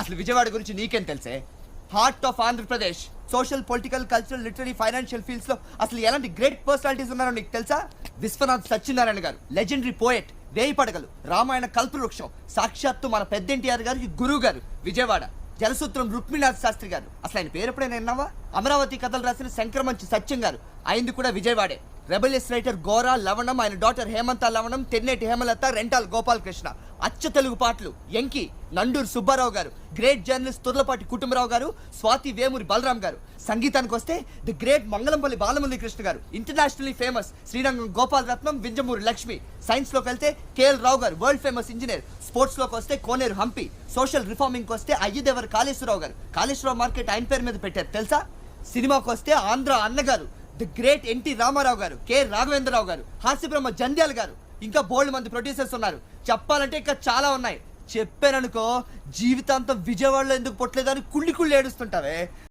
అసలు విజయవాడ గురించి నీకేం తెలుసే? Heart of Andhra Pradesh. Social, political, cultural, literary, financial fields లో అసలు ఎలాంటి గ్రేట్ పర్సనాలిటీస్ ఉన్నారో నీకు తెలుసా? విశ్వనాథ్ సత్యనారాయణ గారు, లెజెండరీ పోయెట్, వేయి పడగలు, రామాయణ కల్పవృక్షం, సాక్షాత్తు మన పెద్ద ఎన్టీఆర్ గారికి గురువు గారు విజయవాడ. జలసూత్రం రుక్మిణాథ్ శాస్త్రి గారు, అసలు ఆయన పేరు ఎప్పుడైనా విన్నావా? అమరావతి కథలు రాసిన శంకరమంచి సత్యం గారు, అయింది కూడా విజయవాడే. రెబలియస్ రైటర్ గోరా లవణం, ఆయన డాటర్ హేమంత లవణం, తెన్నేటి హేమలత, రెంటాల్ గోపాలకృష్ణ. అచ్చ తెలుగు పాటలు ఎంకి, నండూరు సుబ్బారావు గారు, గ్రేట్ జర్నలిస్ట్ తుర్లపాటి కుటుంబరావు గారు, స్వాతి వేమూరి బలరాం గారు. సంగీతానికి వస్తే ది గ్రేట్ మంగళంపల్లి బాలమురళీ కృష్ణ గారు, ఇంటర్నేషనల్లీ ఫేమస్ శ్రీరంగం గోపాల్ రత్నం, వింజమూరి లక్ష్మి. సైన్స్ లోకి వెళ్తే కేఎల్ రావు గారు, వరల్డ్ ఫేమస్ ఇంజనీర్. స్పోర్ట్స్ లోకి వస్తే కోనేరు హంపి. సోషల్ రిఫార్మింగ్ వస్తే అయ్యదేవర్ కాళేశ్వరరావు గారు, కాళేశ్వరరావు మార్కెట్ ఆయన పేరు మీద పెట్టారు తెలుసా? సినిమాకి వస్తే ఆంధ్ర అన్నగారు, ది గ్రేట్ ఎన్టీ రామారావు గారు, కె రాఘవేంద్రరావు గారు, హాస్యబ్రహ్మ జంధ్యాల గారు. ఇంకా బోల్డ్ మంది ప్రొడ్యూసర్స్ ఉన్నారు. చెప్పాలంటే ఇంకా చాలా ఉన్నాయి. చెప్పాననుకో జీవితాంతం విజయవాడలో ఎందుకు పుట్టలేదని కుళ్ళి ఏడుస్తుంటావే.